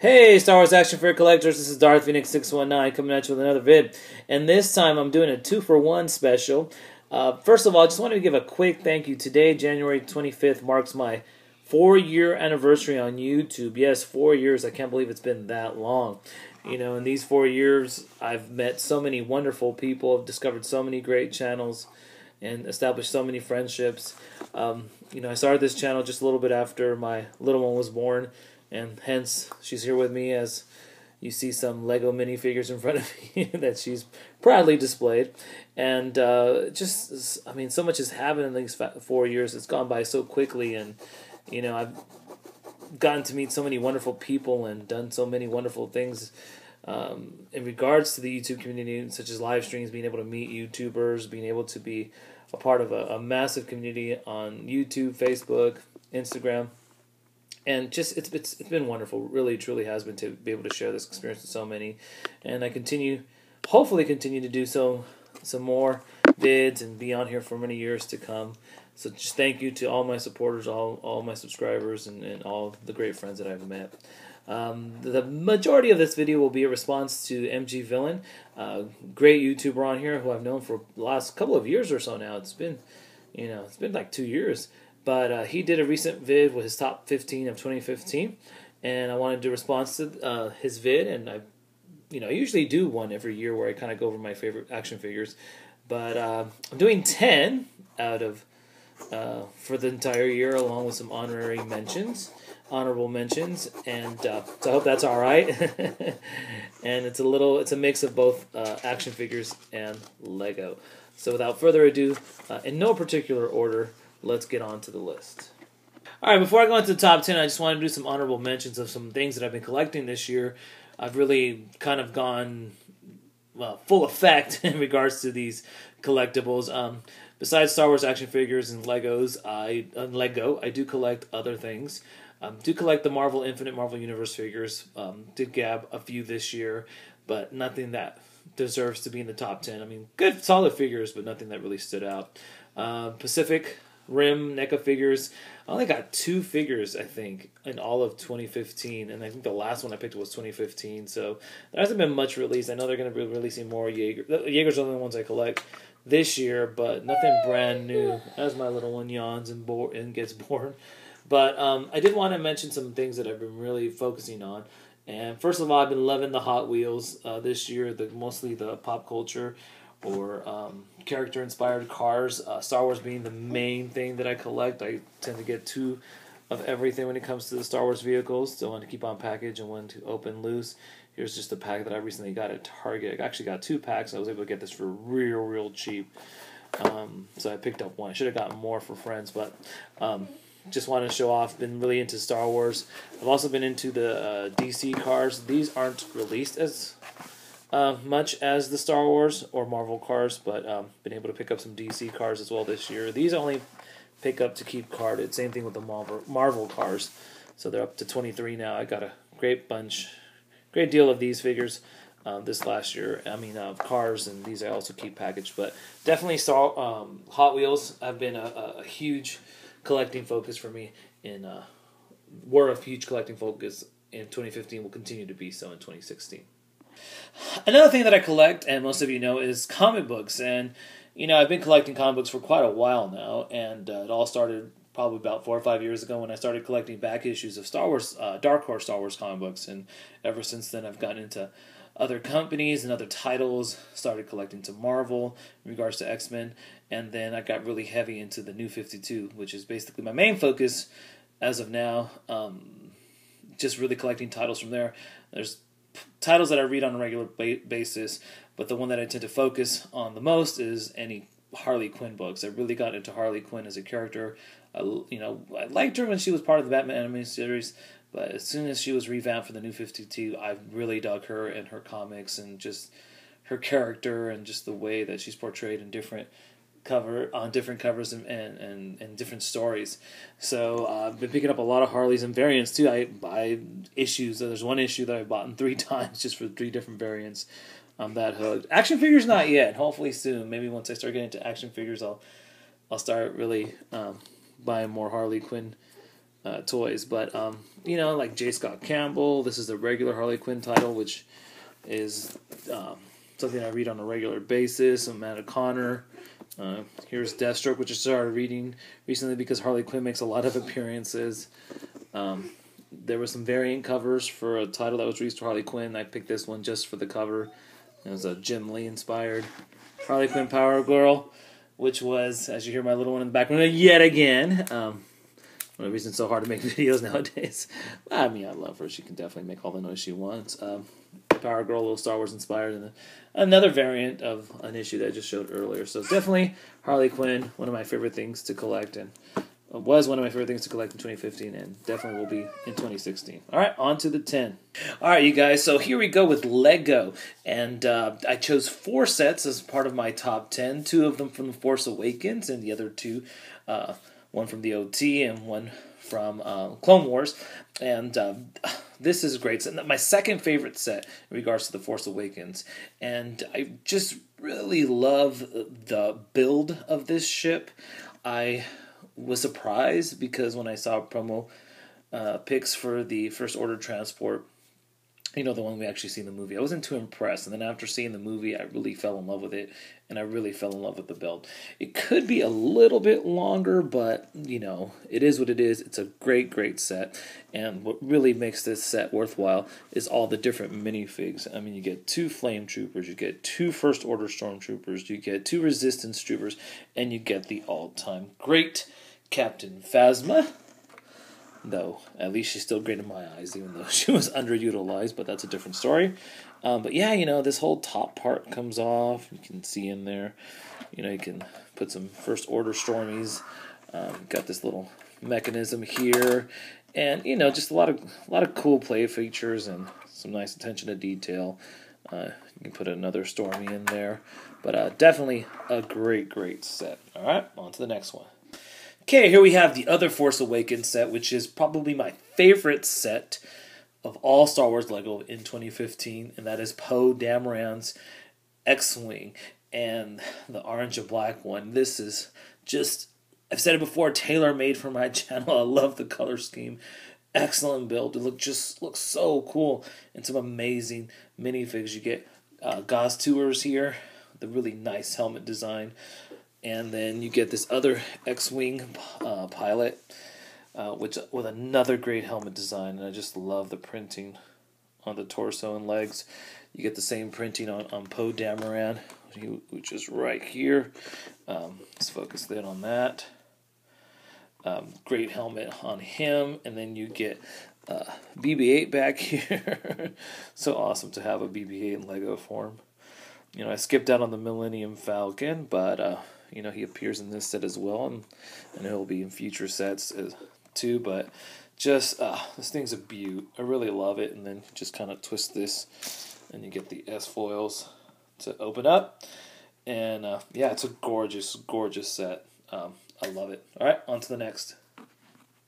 Hey, Star Wars action figure collectors, this is Darth Phoenix 619 coming at you with another vid. And this time I'm doing a 2-for-1 special. First of all, I just wanted to give a quick thank you. Today, January 25th, marks my 4-year anniversary on YouTube. Yes, 4 years. I can't believe it's been that long. You know, in these 4 years, I've met so many wonderful people, I've discovered so many great channels, and established so many friendships. You know, I started this channel just a little bit after my little one was born, and hence she's here with me as you see some Lego minifigures in front of me that she's proudly displayed. And just, I mean, so much has happened in these 4 years. It's gone by so quickly, and you know, I've gotten to meet so many wonderful people and done so many wonderful things in regards to the YouTube community, such as live streams, being able to meet YouTubers, being able to be a part of a massive community on YouTube, Facebook, Instagram. And just it's been wonderful, really truly has been, to be able to share this experience with so many, and I hopefully continue to do some more vids and be on here for many years to come. So just thank you to all my supporters, all my subscribers, and all the great friends that I've met. The majority of this video will be a response to MG Villan, great YouTuber on here who I've known for the last couple of years or so now. It's been like 2 years. But he did a recent vid with his top 15 of 2015, and I wanted to respond to his vid. And I usually do one every year where I kind of go over my favorite action figures, but I'm doing 10 out of for the entire year, along with some honorable mentions, and so I hope that's all right. And it's a mix of both action figures and Lego. So without further ado, in no particular order, let's get on to the list. All right, before I go into the top 10, I just want to do some honorable mentions of some things that I've been collecting this year. I've really kind of gone, well, full effect in regards to these collectibles. Besides Star Wars action figures and Legos, I do collect other things. Do collect the Infinite Marvel Universe figures. Did grab a few this year, but nothing that deserves to be in the top 10. I mean, good, solid figures, but nothing that really stood out. Pacific Rim NECA figures. I only got 2 figures, I think, in all of 2015, and I think the last one I picked was 2015, so there hasn't been much released. I know they're going to be releasing more Jaeger. Jaeger's are the only ones I collect this year, but nothing brand new, as my little one yawns and gets bored. But I did want to mention some things that I've been really focusing on. And first of all, I've been loving the Hot Wheels this year, mostly the pop culture or character-inspired cars. Star Wars being the main thing that I collect. I tend to get 2 of everything when it comes to the Star Wars vehicles. So one to keep on package and one to open loose. Here's just a pack that I recently got at Target. I actually got 2 packs. I was able to get this for real cheap. So I picked up one. I should have gotten more for friends, but just wanted to show off. Been really into Star Wars. I've also been into the DC cars. These aren't released as much as the Star Wars or Marvel cars, but been able to pick up some DC cars as well this year. These I only pick up to keep carded. Same thing with the Marvel cars. So they're up to 23 now. I got a great deal of these figures this last year. I mean, cars, and these I also keep packaged. But definitely Hot Wheels have been a huge collecting focus for me, were a huge collecting focus in 2015, will continue to be so in 2016. Another thing that I collect, and most of you know, is comic books. And, you know, I've been collecting comic books for quite a while now, and it all started probably about 4 or 5 years ago when I started collecting back issues of Star Wars, Dark Horse Star Wars comic books, and ever since then I've gotten into other companies and other titles, started collecting to Marvel in regards to X-Men, and then I got really heavy into the New 52, which is basically my main focus as of now, just really collecting titles from there. There's titles that I read on a regular basis, but the one that I tend to focus on the most is any Harley Quinn books. I really got into Harley Quinn as a character. I liked her when she was part of the Batman animated series, but as soon as she was revamped for the New 52, I really dug her and her comics and just her character and just the way that she's portrayed in different covers and different stories. So I've been picking up a lot of Harleys and variants too. I buy issues. There's one issue that I've bought 3 times just for 3 different variants. I'm that hooked. Action figures not yet. Hopefully soon. Maybe once I start getting into action figures, I'll start really buying more Harley Quinn toys. But, you know, like J. Scott Campbell, this is the regular Harley Quinn title, which is something I read on a regular basis. Amanda Connor. Here's Deathstroke, which I started reading recently because Harley Quinn makes a lot of appearances. There were some variant covers for a title that was released for Harley Quinn. I picked this one just for the cover. It was a Jim Lee inspired Harley Quinn Power Girl, which was, as you hear my little one in the background, yet again. One of the reasons it's so hard to make videos nowadays. I mean, I love her. She can definitely make all the noise she wants. Power Girl, a little Star Wars inspired, and another variant of an issue that I just showed earlier. So definitely Harley Quinn, one of my favorite things to collect, and was one of my favorite things to collect in 2015, and definitely will be in 2016. All right, on to the 10. All right, you guys, so here we go with Lego, and I chose 4 sets as part of my top 10, 2 of them from The Force Awakens, and the other 2, one from the OT and one from Clone Wars, and this is great. So my second favorite set in regards to The Force Awakens, and I just really love the build of this ship. I was surprised because when I saw promo pics for the First Order transport, you know, the one we actually see in the movie, I wasn't too impressed. And then after seeing the movie, I really fell in love with it, and I really fell in love with the build. It could be a little bit longer, but, you know, it is what it is. It's a great, great set. And what really makes this set worthwhile is all the different minifigs. I mean, you get 2 Flame Troopers, you get 2 First Order Stormtroopers, you get 2 Resistance Troopers, and you get the all-time great Captain Phasma. Though, at least she's still great in my eyes, even though she was underutilized, but that's a different story. But yeah, you know, this whole top part comes off. You can see in there, you know, you can put some First Order Stormies. Got this little mechanism here, and, you know, just a lot of cool play features and some nice attention to detail. You can put another Stormy in there, but definitely a great, great set. All right, on to the next one. Okay, here we have the other Force Awakens set, which is probably my favorite set of all Star Wars Lego in 2015, and that is Poe Dameron's X-Wing, and the orange and black one. This is just, I've said it before, tailor-made for my channel. I love the color scheme. Excellent build. It looks so cool, and some amazing minifigs. You get Gauze Tours here, the really nice helmet design. And then you get this other X-Wing pilot, which with another great helmet design. And I just love the printing on the torso and legs. You get the same printing on Poe Dameron, which is right here. Let's focus then on that. Great helmet on him. And then you get BB-8 back here. So awesome to have a BB-8 in Lego form. You know, I skipped out on the Millennium Falcon, but you know, he appears in this set as well, and he'll be in future sets too. But just this thing's a beaut. I really love it. And then just kind of twist this, and you get the S foils to open up. And yeah, it's a gorgeous, gorgeous set. I love it. All right, on to the next.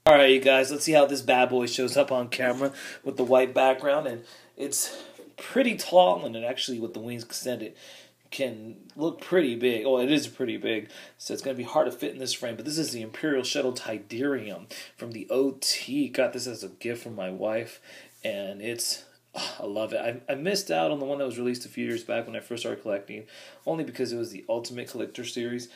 All right, you guys, let's see how this bad boy shows up on camera with the white background, and it's pretty tall, and it actually, with the wings extended, can look pretty big. Oh, it is pretty big, so it's going to be hard to fit in this frame. But this is the Imperial Shuttle Tidarium from the OT. Got this as a gift from my wife, and it's, I love it. I missed out on the one that was released a few years back when I first started collecting, only because it was the Ultimate Collector Series.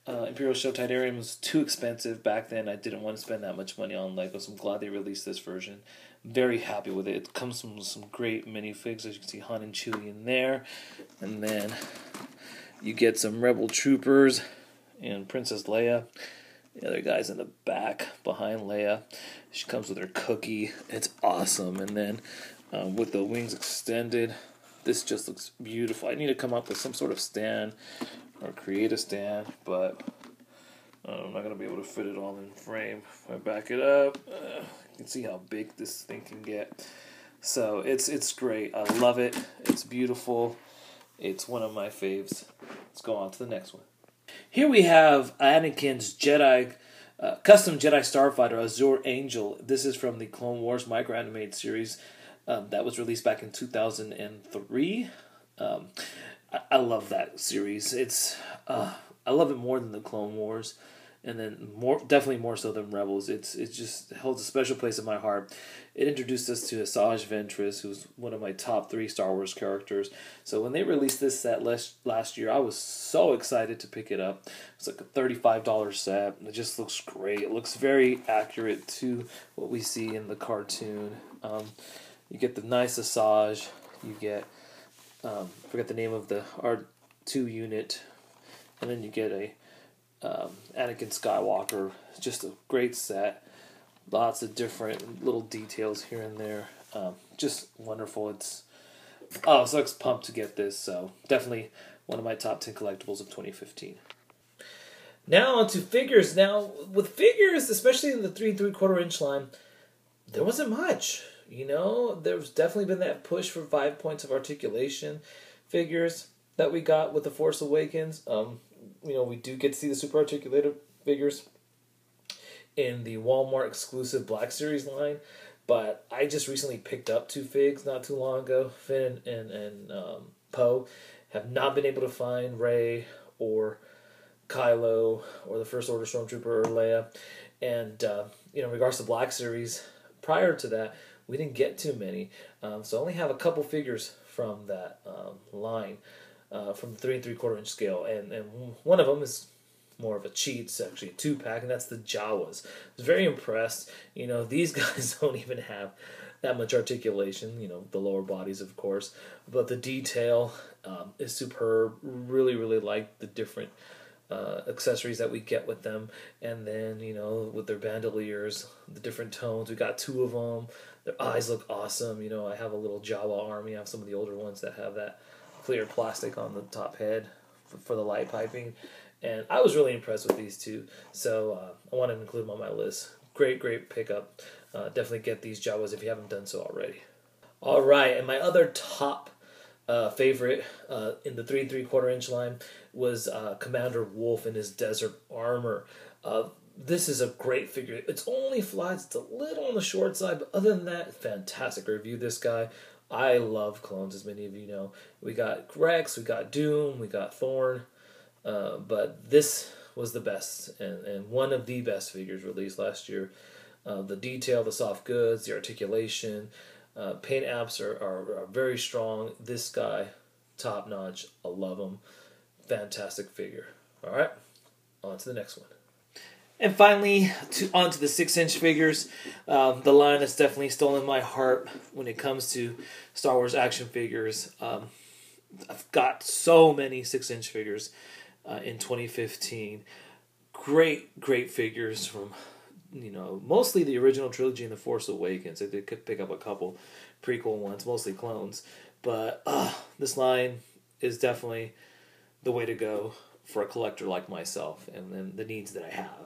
Imperial Shuttle Tidarium was too expensive back then. I didn't want to spend that much money on Lego, so I'm glad they released this version. Very happy with it. It comes from some great minifigs. As you can see, Han and Chewie in there. And then you get some Rebel Troopers and Princess Leia. The other guy's in the back behind Leia. She comes with her cookie. It's awesome. And then with the wings extended, this just looks beautiful. I need to come up with some sort of stand or create a stand, but I'm not going to be able to fit it all in frame. If I back it up, you can see how big this thing can get. So it's great. I love it. It's beautiful. It's one of my faves. Let's go on to the next one. Here we have Anakin's Jedi custom Jedi Starfighter Azure Angel. This is from the Clone Wars microanimated series that was released back in 2003. I love that series. It's I love it more than the Clone Wars. and then definitely more so than Rebels. It just holds a special place in my heart. It introduced us to Asajj Ventress, who's one of my top 3 Star Wars characters. So when they released this set last year, I was so excited to pick it up. It's like a $35 set. It just looks great. It looks very accurate to what we see in the cartoon. You get the nice Asajj. You get forget the name of the R2 unit, and then you get a Anakin Skywalker. Just a great set. Lots of different little details here and there. Just wonderful. So I'm pumped to get this. So definitely one of my top 10 collectibles of 2015. Now on to figures. Now with figures, especially in the 3 3/4 inch line, there wasn't much. There's definitely been that push for 5 points of articulation figures that we got with The Force Awakens. We do get to see the super articulated figures in the Walmart exclusive Black Series line, but I just recently picked up 2 figs not too long ago. Finn and Poe. Have not been able to find Rey or Kylo or the First Order Stormtrooper or Leia. And in regards to Black Series, prior to that, we didn't get too many. So I only have a couple figures from that line, from the 3 3/4 inch scale. And one of them is more of a cheat. It's actually a 2-pack, and that's the Jawas. I was very impressed. These guys don't even have that much articulation, the lower bodies, of course. But the detail is superb. Really, really like the different accessories that we get with them. And then, with their bandoliers, the different tones. We got 2 of them. Their eyes look awesome. I have a little Jawa army. I have some of the older ones that have that clear plastic on the top head for the light piping. And I was really impressed with these 2. So I wanted to include them on my list. Great, great pickup. Definitely get these Jawas if you haven't done so already. All right, and my other top favorite in the 3 3/4 inch line was Commander Wolffe in his desert armor. This is a great figure. It's only flies. It's a little on the short side, but other than that, fantastic. I reviewed this guy. I love clones, as many of you know. We got Rex, we got Doom, we got Thorn, but this was the best and one of the best figures released last year. The detail, the soft goods, the articulation, paint apps are very strong. This guy, top notch. I love him. Fantastic figure. All right, on to the next one. And finally, on to the 6-inch figures. The line that's definitely stolen my heart when it comes to Star Wars action figures. I've got so many 6-inch figures in 2015. Great figures from, mostly the original trilogy and The Force Awakens. I did pick up a couple prequel ones, mostly clones. But this line is definitely the way to go for a collector like myself and the needs that I have.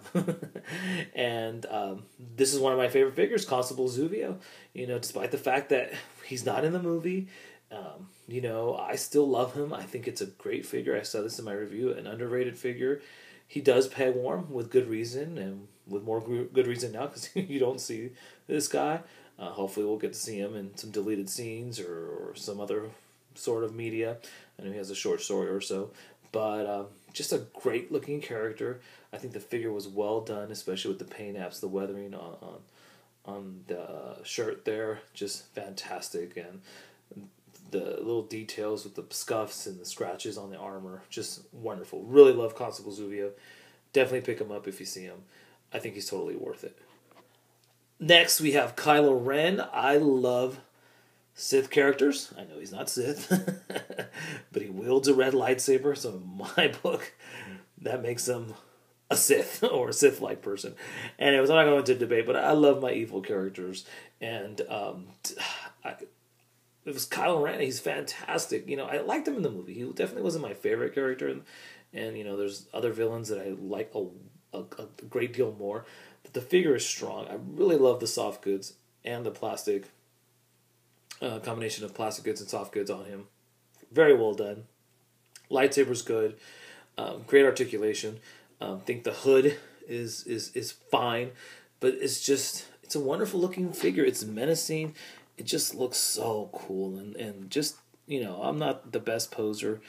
And this is one of my favorite figures, Constable Rubio. Despite the fact that he's not in the movie, I still love him. I think it's a great figure. I said this in my review, an underrated figure. He does pay warm with good reason, and with more good reason now because you don't see this guy. Hopefully we'll get to see him in some deleted scenes or some other sort of media. I know he has a short story or so. But just a great looking character. I think the figure was well done, especially with the paint apps, the weathering on the shirt there, just fantastic, and the little details with the scuffs and the scratches on the armor, just wonderful. Really love Constable Rubio. Definitely pick him up if you see him. I think he's totally worth it. Next, we have Kylo Ren. I love Sith characters. I know he's not Sith, but he wields a red lightsaber, so in my book, that makes him a Sith or a Sith-like person. And I'm not going to debate, but I love my evil characters. And it was Kylo Ren. He's fantastic. I liked him in the movie. He definitely wasn't my favorite character. And there's other villains that I like a great deal more. But the figure is strong. I really love the soft goods and the plastic combination of plastic goods and soft goods on him. Very well done. Lightsaber's good. Great articulation. Think the hood is fine, but it's a wonderful looking figure. It's menacing. It just looks so cool and just I'm not the best poser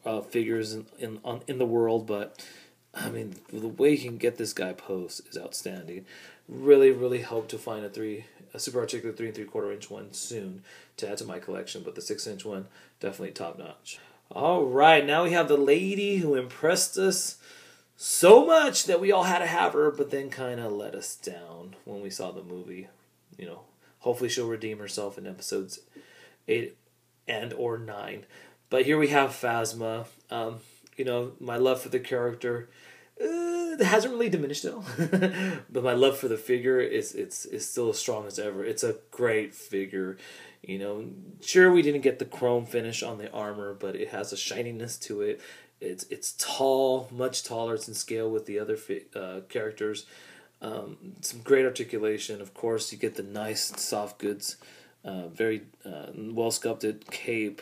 of figures in the world, but I mean, the way you can get this guy posed is outstanding. Really, really hope to find a super articulate 3 3/4 inch one soon to add to my collection, but the 6-inch one definitely top notch. All right, now we have the lady who impressed us so much that we all had to have her, but then kind of let us down when we saw the movie. You know, hopefully she'll redeem herself in episodes 8 and or 9. But here we have Phasma. You know, my love for the character hasn't really diminished at all. But my love for the figure is still as strong as ever. It's a great figure. You know, sure we didn't get the chrome finish on the armor, but it has a shininess to it. It's tall, much taller. It's in scale with the other characters. Some great articulation. Of course, you get the nice soft goods, very well sculpted cape,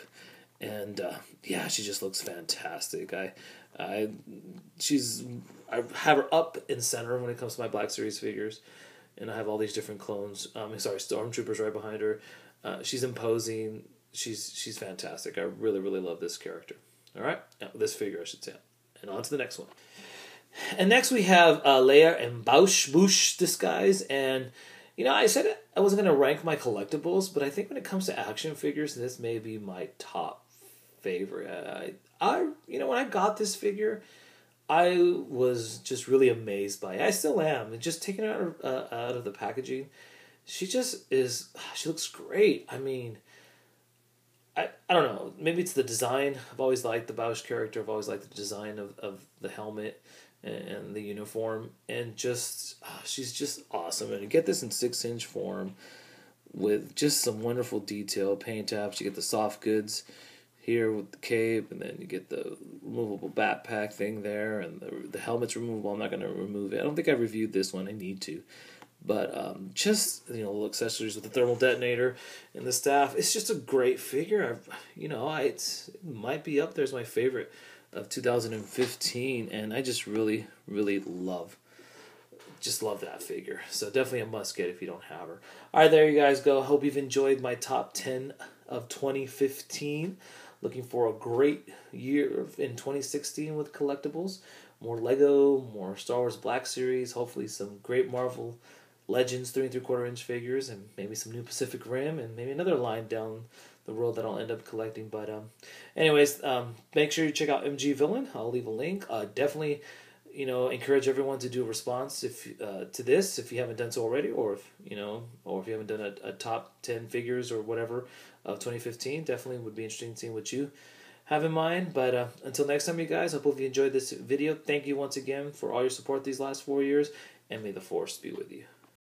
and yeah, she just looks fantastic. I have her up in center when it comes to my Black Series figures, and I have all these different clones. Stormtroopers right behind her. She's imposing. She's fantastic. I really, really love this character. All right, this figure I should say. And on to the next one. And next we have Leia and Bouche disguise. And, you know, I said I wasn't going to rank my collectibles, but I think when it comes to action figures, this may be my top favorite. You know, when I got this figure, I was just really amazed by it. I still am. And just taking her out of the packaging, she looks great. I mean, I don't know. Maybe it's the design. I've always liked the Bouche character. I've always liked the design of the helmet and the uniform. And just, she's just awesome. And you get this in 6-inch form with just some wonderful detail. Paint apps. You get the soft goods here with the cape. And then you get the removable backpack thing there. And the helmet's removable. I'm not going to remove it. I don't think I reviewed this one. I need to. But just, you know, little accessories with the thermal detonator and the staff. It's just a great figure. It might be up there as my favorite of 2015. And I just really, really love that figure. So definitely a must get if you don't have her. All right, there you guys go. Hope you've enjoyed my top 10 of 2015. Looking for a great year in 2016 with collectibles. More Lego, more Star Wars Black Series. Hopefully some great Marvel Legends 3 3/4 inch figures, and maybe some new Pacific Rim, and maybe another line down the road that I'll end up collecting. But anyways, make sure you check out MG Villan. I'll leave a link. Definitely, you know, encourage everyone to do a response to this if you haven't done so already, or if you haven't done a top 10 figures or whatever of 2015. Definitely would be interesting seeing what you have in mind. But until next time, you guys, I hope you enjoyed this video. Thank you once again for all your support these last 4 years, and may the Force be with you.